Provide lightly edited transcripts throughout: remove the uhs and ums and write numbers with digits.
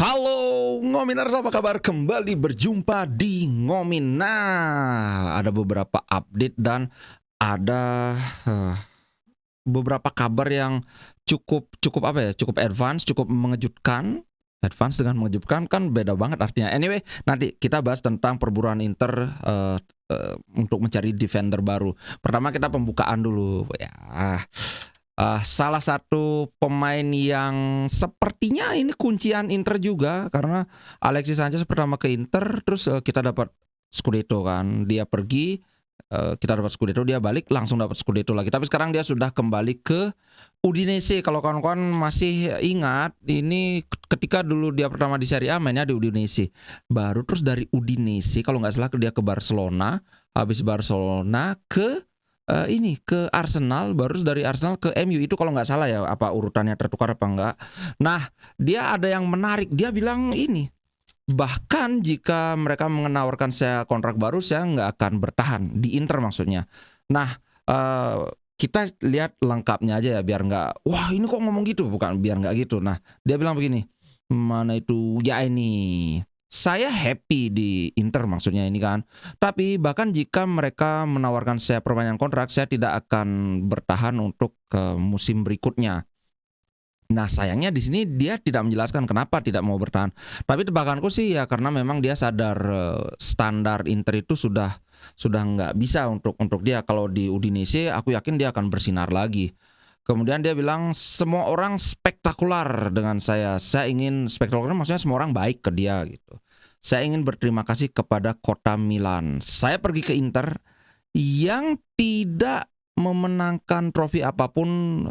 Halo Ngominers, apa kabar? Kembali berjumpa di Ngomin. Nah, ada beberapa update dan ada beberapa kabar yang cukup cukup apa ya? Cukup advance, cukup mengejutkan. Advance dengan mengejutkan kan beda banget artinya. Anyway, nanti kita bahas tentang perburuan Inter untuk mencari defender baru. Pertama kita pembukaan dulu ya. Salah satu pemain yang sepertinya ini kuncian Inter juga karena Alexis Sanchez pertama ke Inter terus kita dapat Scudetto kan. Dia pergi, kita dapat Scudetto, dia balik langsung dapat Scudetto lagi. Tapi sekarang dia sudah kembali ke Udinese. Kalau kawan-kawan masih ingat, ini ketika dulu dia pertama di Serie A mainnya di Udinese. Baru terus dari Udinese kalau nggak salah dia ke Barcelona, habis Barcelona ke ke Arsenal, baru dari Arsenal ke MU. Itu kalau nggak salah ya, apa urutannya tertukar apa enggak. Nah, dia ada yang menarik. Dia bilang ini, bahkan jika mereka menawarkan saya kontrak baru, saya nggak akan bertahan di Inter maksudnya. Nah, kita lihat lengkapnya aja ya, biar nggak, wah ini kok ngomong gitu, bukan, biar nggak gitu. Nah, dia bilang begini, mana itu, ya ini, saya happy di Inter maksudnya ini kan. Tapi bahkan jika mereka menawarkan saya perpanjangan kontrak, saya tidak akan bertahan untuk ke musim berikutnya. Nah sayangnya di sini dia tidak menjelaskan kenapa tidak mau bertahan. Tapi tebakanku sih ya karena memang dia sadar standar Inter itu sudah nggak bisa untuk dia. Kalau di Udinese aku yakin dia akan bersinar lagi. Kemudian dia bilang semua orang spektakuler dengan saya. Saya ingin spektakuler maksudnya semua orang baik ke dia gitu. Saya ingin berterima kasih kepada kota Milan. Saya pergi ke Inter yang tidak memenangkan trofi apapun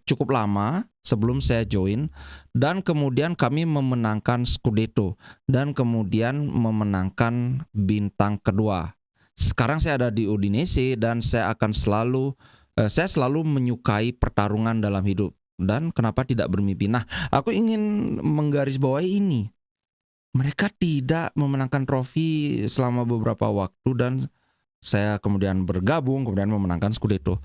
cukup lama sebelum saya join, dan kemudian kami memenangkan Scudetto dan kemudian memenangkan bintang kedua. Sekarang saya ada di Udinese dan saya selalu menyukai pertarungan dalam hidup dan kenapa tidak bermimpi. Nah, aku ingin menggarisbawahi ini. Mereka tidak memenangkan trofi selama beberapa waktu dan saya kemudian bergabung, kemudian memenangkan Scudetto.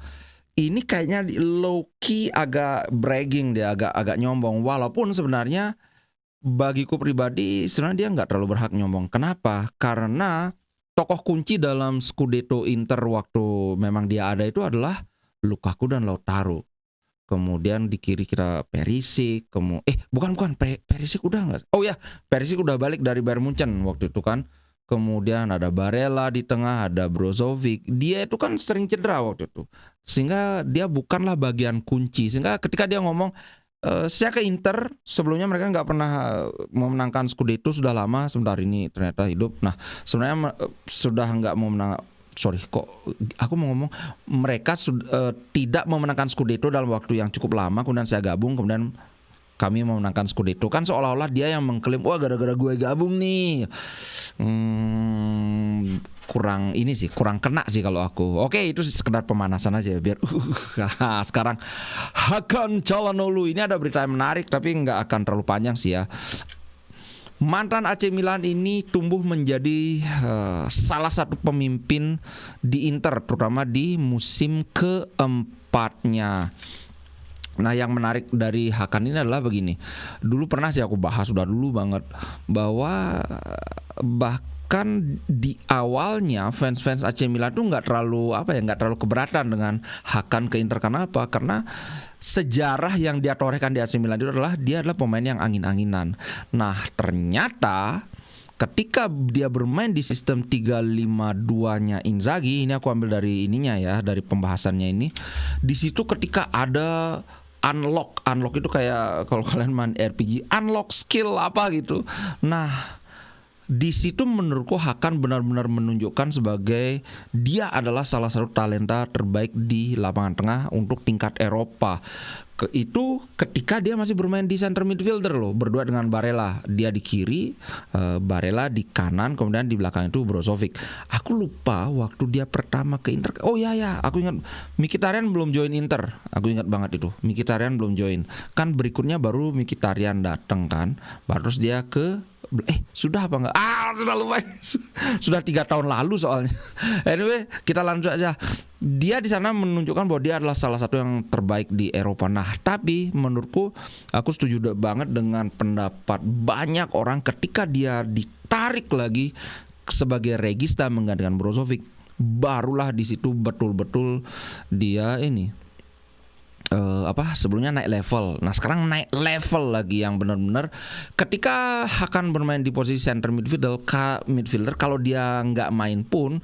Ini kayaknya low key agak bragging, dia agak nyombong. Walaupun sebenarnya bagiku pribadi sebenarnya dia nggak terlalu berhak nyombong. Kenapa? Karena tokoh kunci dalam Scudetto Inter waktu memang dia ada itu adalah Lukaku dan Lautaro. Kemudian di kiri kita Perisic, bukan Perisic udah nggak? Oh ya, Perisic udah balik dari Bayern Munchen waktu itu kan. Kemudian ada Barella di tengah, ada Brozovic. Dia itu kan sering cedera waktu itu, sehingga dia bukanlah bagian kunci. Sehingga ketika dia ngomong saya ke Inter, sebelumnya mereka nggak pernah memenangkan Scudetto sudah lama, sebentar ini ternyata hidup. Nah sebenarnya sudah nggak mau menang. Sorry, kok aku mau ngomong mereka tidak memenangkan Scudetto dalam waktu yang cukup lama. Kemudian saya gabung, kemudian kami memenangkan Scudetto. Kan seolah-olah dia yang mengklaim, wah gara-gara gue gabung nih. Kurang kena sih kalau aku. Oke, itu sekedar pemanasan aja biar sekarang Hakan Calhanoglu ini ada berita yang menarik tapi nggak akan terlalu panjang sih ya. Mantan AC Milan ini tumbuh menjadi salah satu pemimpin di Inter, terutama di musim keempatnya. Nah yang menarik dari Hakan ini adalah begini. Dulu pernah sih aku bahas, sudah dulu banget, bahwa bahkan di awalnya fans-fans AC Milan tuh nggak terlalu keberatan dengan Hakan ke Inter. Karena apa? Karena sejarah yang dia torehkan di AC Milan itu adalah dia adalah pemain yang angin-anginan. Nah ternyata ketika dia bermain di sistem 3-5-2-nya Inzaghi, ini aku ambil dari ininya ya, dari pembahasannya ini. Di situ ketika ada unlock itu kayak kalau kalian main RPG, unlock skill apa gitu. Nah, di situ menurutku Hakan benar-benar menunjukkan sebagai dia adalah salah satu talenta terbaik di lapangan tengah untuk tingkat Eropa. Itu ketika dia masih bermain di center midfielder loh, berdua dengan Barella. Dia di kiri, Barella di kanan, kemudian di belakang itu Brozovic. Aku lupa waktu dia pertama ke Inter. Oh ya, aku ingat Mkhitaryan belum join Inter. Aku ingat banget itu. Mkhitaryan belum join. Kan berikutnya baru Mkhitaryan datang kan. Baru terus dia ke Sudah apa enggak? Sudah lupa. Sudah 3 tahun lalu soalnya. Anyway, kita lanjut aja. Dia di sana menunjukkan bahwa dia adalah salah satu yang terbaik di Eropa. Nah, tapi menurutku aku setuju banget dengan pendapat banyak orang ketika dia ditarik lagi sebagai regista menggantikan Brozovic. Barulah di situ betul-betul dia ini sebelumnya naik level. Nah, sekarang naik level lagi yang benar-benar ketika akan bermain di posisi center midfielder, kalau dia nggak main pun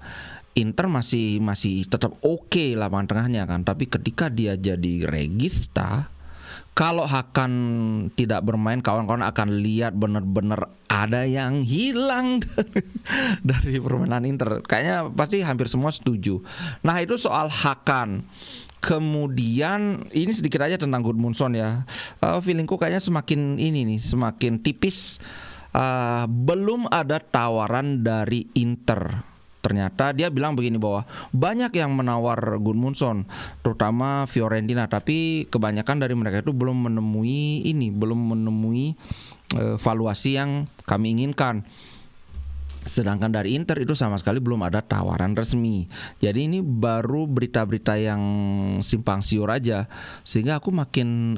Inter masih tetap oke lapangan tengahnya kan. Tapi ketika dia jadi regista, kalau Hakan tidak bermain, kawan-kawan akan lihat benar-benar ada yang hilang dari permainan Inter. Kayaknya pasti hampir semua setuju. Nah, itu soal Hakan. Kemudian ini sedikit aja tentang Gudmundsson ya. Feelingku kayaknya semakin tipis. Belum ada tawaran dari Inter. Ternyata dia bilang begini bahwa banyak yang menawar Gudmundsson, terutama Fiorentina, tapi kebanyakan dari mereka itu belum menemui valuasi yang kami inginkan. Sedangkan dari Inter itu sama sekali belum ada tawaran resmi. Jadi ini baru berita-berita yang simpang siur aja. Sehingga aku makin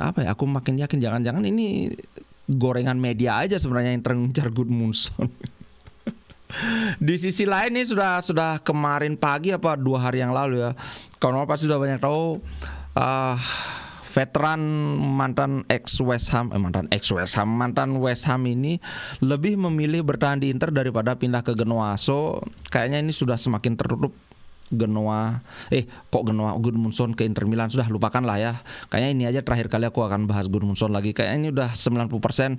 yakin jangan-jangan ini gorengan media aja sebenarnya yang mengejar Gudmundsson. Di sisi lain ini sudah kemarin pagi 2 hari yang lalu ya. Kawan-kawan pasti sudah banyak tahu veteran mantan West Ham ini lebih memilih bertahan di Inter daripada pindah ke Genoa. So kayaknya ini sudah semakin tertutup. Gudmundsson ke Inter Milan, sudah lupakan lah ya. Kayaknya ini aja terakhir kali aku akan bahas Gudmundsson lagi. Kayaknya ini udah 90%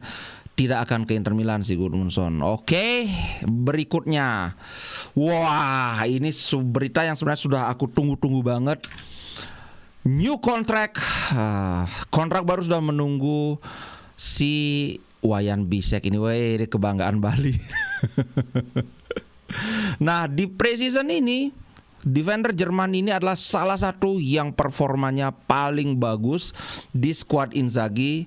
tidak akan ke Inter Milan si Gudmundsson. Oke, berikutnya. Wah, ini berita yang sebenarnya sudah aku tunggu-tunggu banget. New contract, kontrak baru sudah menunggu si Wayan Bisek ini, kebanggaan Bali. Nah, di preseason ini defender Jerman ini adalah salah satu yang performanya paling bagus di skuad Inzaghi,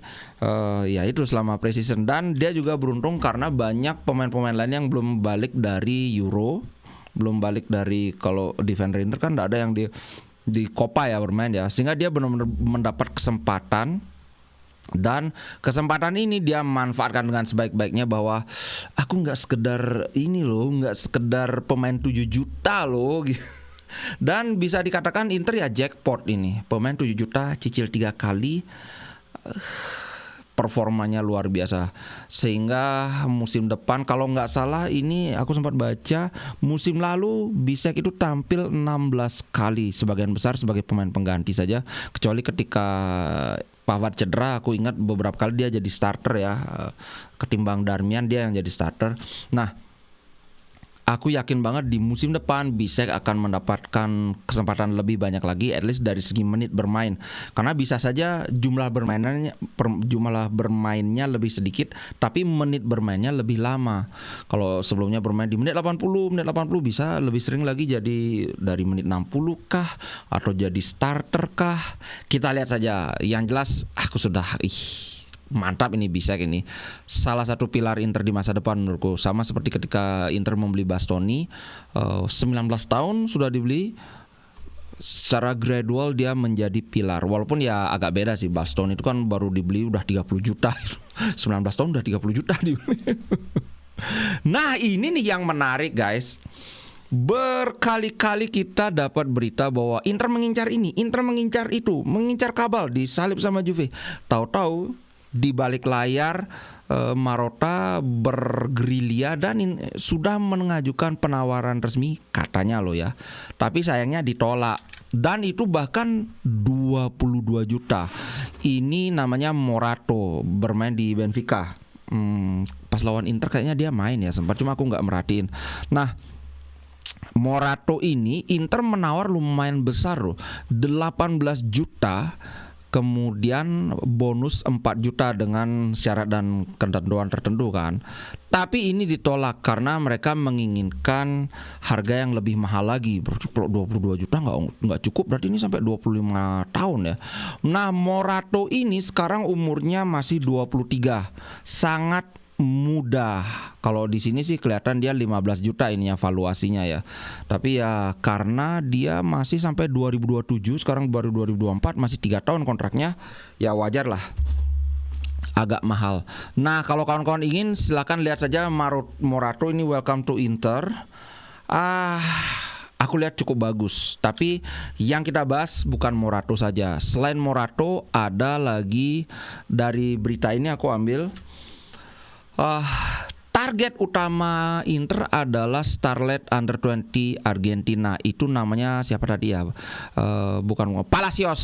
yaitu selama preseason. Dan dia juga beruntung karena banyak pemain-pemain lain yang belum balik dari Euro, belum balik dari, kalau defender Inter kan tidak ada yang di Copa ya bermain ya, sehingga dia benar-benar mendapat kesempatan. Dan kesempatan ini dia manfaatkan dengan sebaik-baiknya, bahwa aku nggak sekedar pemain 7 juta loh. Dan bisa dikatakan Inter ya jackpot ini, pemain 7 juta cicil 3 kali. Performanya luar biasa, sehingga musim depan kalau nggak salah ini aku sempat baca, musim lalu Bisek itu tampil 16 kali, sebagian besar sebagai pemain pengganti saja, kecuali ketika Pavard cedera. Aku ingat beberapa kali dia jadi starter ya, ketimbang Darmian dia yang jadi starter. Nah, aku yakin banget di musim depan Bisek akan mendapatkan kesempatan lebih banyak lagi, at least dari segi menit bermain. Karena bisa saja jumlah bermainnya lebih sedikit, tapi menit bermainnya lebih lama. Kalau sebelumnya bermain di menit 80 bisa lebih sering lagi jadi dari menit 60 kah, atau jadi starter kah. Kita lihat saja. Yang jelas aku sudah mantap ini Bisek ini. Salah satu pilar Inter di masa depan menurutku. Sama seperti ketika Inter membeli Bastoni, 19 tahun sudah dibeli. Secara gradual dia menjadi pilar. Walaupun ya agak beda sih, Bastoni itu kan baru dibeli udah 30 juta. 19 tahun udah 30 juta dibeli. Nah, ini nih yang menarik guys. Berkali-kali kita dapat berita bahwa Inter mengincar ini, Inter mengincar itu, mengincar Kabal, disalip sama Juve. Tahu-tahu di balik layar Marotta bergerilya dan sudah mengajukan penawaran resmi katanya loh ya. Tapi sayangnya ditolak, dan itu bahkan 22 juta. Ini namanya Morato, bermain di Benfica. Pas lawan Inter kayaknya dia main ya sempat, cuma aku nggak merhatiin. Nah, Morato ini Inter menawar lumayan besar loh, 18 juta. Kemudian bonus 4 juta dengan syarat dan ketentuan tertentu kan. Tapi ini ditolak karena mereka menginginkan harga yang lebih mahal lagi. Kalau 22 juta nggak cukup, berarti ini sampai 25 tahun ya. Nah, Morato ini sekarang umurnya masih 23. Sangat muda. Kalau di sini sih kelihatan dia 15 juta ininya valuasinya ya. Tapi ya karena dia masih sampai 2027, sekarang baru 2024, masih 3 tahun kontraknya, ya wajar lah agak mahal. Nah, kalau kawan-kawan ingin silakan lihat saja Morato ini Welcome to Inter. Aku lihat cukup bagus. Tapi yang kita bahas bukan Morato saja. Selain Morato ada lagi dari berita ini aku ambil. Target utama Inter adalah Starlet Under 20 Argentina. Itu namanya siapa tadi ya? Bukan Palacios.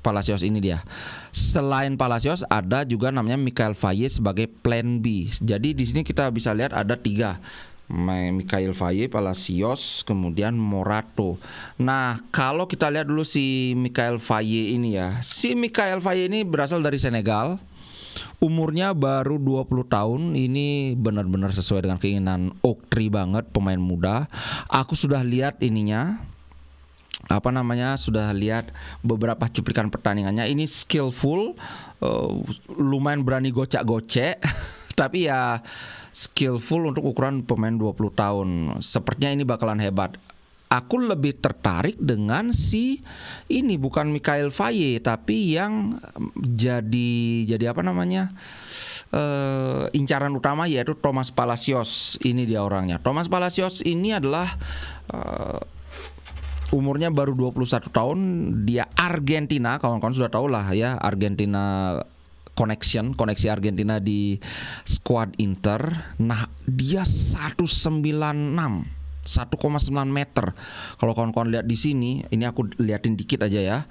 Palacios ini dia. Selain Palacios ada juga namanya Michael Faye sebagai plan B. Jadi di sini kita bisa lihat ada 3. Michael Faye, Palacios, kemudian Morato. Nah, kalau kita lihat dulu si Michael Faye ini ya. Si Michael Faye ini berasal dari Senegal. Umurnya baru 20 tahun. Ini benar-benar sesuai dengan keinginan Oak Tree banget, pemain muda. Aku sudah lihat ininya, sudah lihat beberapa cuplikan pertandingannya. Ini skillful, lumayan berani gocek-gocek. Tapi ya skillful untuk ukuran pemain 20 tahun. Sepertinya ini bakalan hebat. Aku lebih tertarik dengan si ini, bukan Michael Faye, tapi yang jadi incaran utama, yaitu Thomas Palacios. Ini dia orangnya. Thomas Palacios ini adalah umurnya baru 21 tahun. Dia Argentina, kawan-kawan sudah tahu lah ya, Argentina koneksi Argentina di squad Inter. Nah, dia 1,9 meter. Kalau kawan-kawan lihat di sini, ini aku liatin dikit aja ya.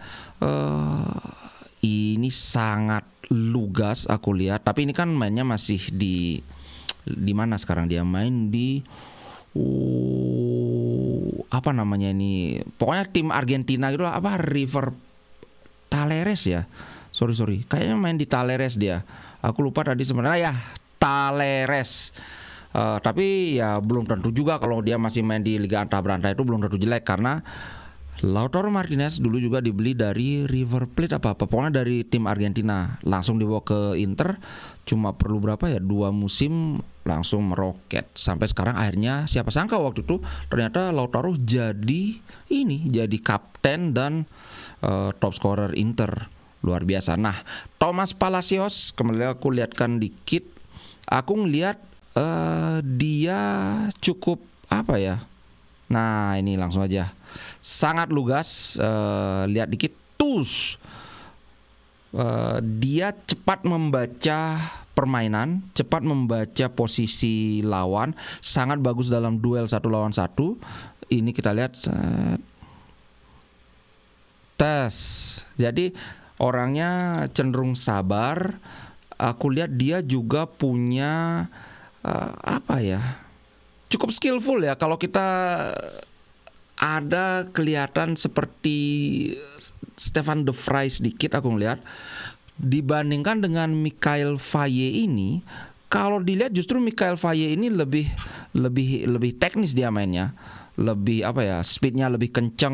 Ini sangat lugas aku lihat. Tapi ini kan mainnya masih di mana sekarang? Dia main di apa namanya ini? Pokoknya tim Argentina gitu lah, River Talleres ya. Sorry. Kayaknya main di Talleres dia. Aku lupa tadi sebenarnya ya, Talleres. Tapi ya belum tentu juga kalau dia masih main di Liga Antah Berantah itu belum tentu jelek, karena Lautaro Martinez dulu juga dibeli dari River Plate pokoknya dari tim Argentina, langsung dibawa ke Inter, cuma perlu 2 musim langsung meroket sampai sekarang. Akhirnya siapa sangka waktu itu ternyata Lautaro jadi kapten dan top scorer Inter, luar biasa. Nah, Thomas Palacios kembali aku lihatkan dikit, aku ngelihat dia cukup Nah, ini langsung aja. Sangat lugas, lihat dikit tus. Dia cepat membaca permainan, cepat membaca posisi lawan, sangat bagus dalam duel 1 lawan 1. Ini kita lihat tes. Jadi orangnya cenderung sabar. Aku lihat dia juga punya cukup skillful ya. Kalau kita ada kelihatan seperti Stefan de Vrij sedikit aku ngelihat, dibandingkan dengan Michael Faye ini. Kalau dilihat justru Michael Faye ini lebih teknis dia mainnya, lebih speednya lebih kenceng,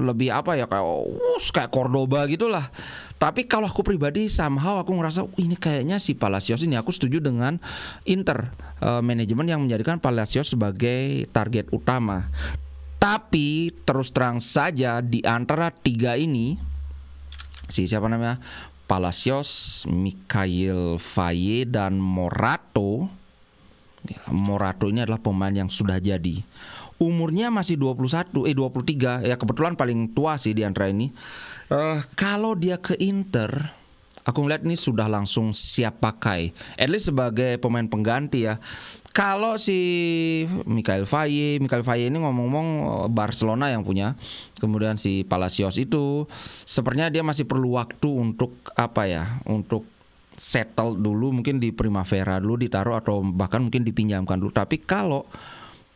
lebih kayak Cordoba gitulah. Tapi kalau aku pribadi somehow aku ngerasa ini kayaknya si Palacios ini, aku setuju dengan Inter manajemen yang menjadikan Palacios sebagai target utama. Tapi terus terang saja di antara 3 ini, Palacios, Michael Faye dan Morato. Morato ini adalah pemain yang sudah jadi. Umurnya masih 23 ya, kebetulan paling tua sih di antara ini. Kalau dia ke Inter, aku ngeliat ini sudah langsung siap pakai, at least sebagai pemain pengganti ya. Kalau si Michael Faye ini ngomong-ngomong Barcelona yang punya. Kemudian si Palacios itu sepertinya dia masih perlu waktu untuk untuk settle dulu, mungkin di Primavera dulu ditaruh, atau bahkan mungkin dipinjamkan dulu. Tapi kalau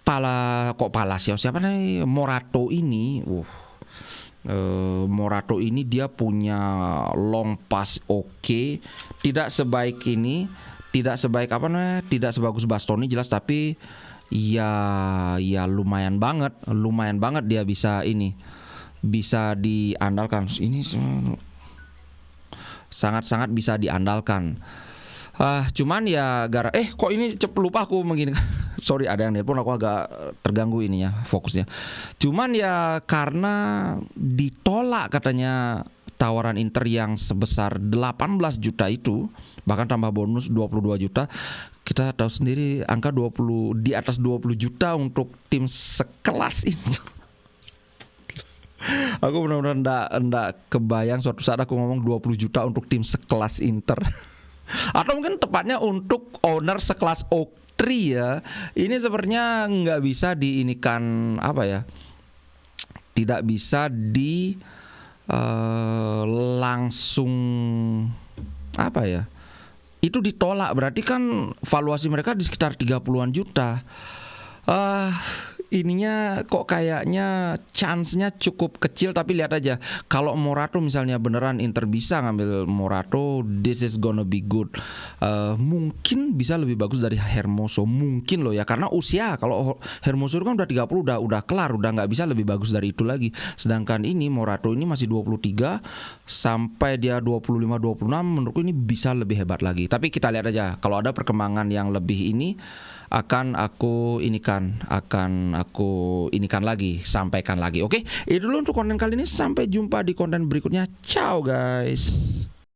Palacios Morato ini, Morato ini dia punya long pass oke. Tidak sebaik sebagus Bastoni jelas, tapi ya lumayan banget dia bisa diandalkan. Ini sangat-sangat bisa diandalkan. Cuman ya kok ini lupa aku begini. Sorry, ada yang nelpon, aku agak terganggu ininya fokusnya. Cuman ya karena ditolak katanya tawaran Inter yang sebesar 18 juta itu, bahkan tambah bonus 22 juta. Kita tahu sendiri angka 20 di atas 20 juta untuk tim sekelas ini. Aku benar-benar enggak kebayang suatu saat aku ngomong 20 juta untuk tim sekelas Inter. Atau mungkin tepatnya untuk owner sekelas Oaktri ya. Ini sepertinya nggak bisa diinikan, apa ya, tidak bisa di langsung, apa ya, itu ditolak. Berarti kan valuasi mereka di sekitar 30-an juta. Ininya kok kayaknya chance-nya cukup kecil, tapi lihat aja kalau Morato misalnya beneran Inter bisa ngambil Morato, this is gonna be good. Mungkin bisa lebih bagus dari Hermoso, mungkin loh ya, karena usia. Kalau Hermoso itu kan udah 30, udah kelar, udah nggak bisa lebih bagus dari itu lagi. Sedangkan ini Morato ini masih 23 sampai dia 25-26, menurutku ini bisa lebih hebat lagi. Tapi kita lihat aja, kalau ada perkembangan yang lebih ini akan aku inikan lagi, sampaikan lagi. Oke, itu dulu untuk konten kali ini. Sampai jumpa di konten berikutnya. Ciao guys.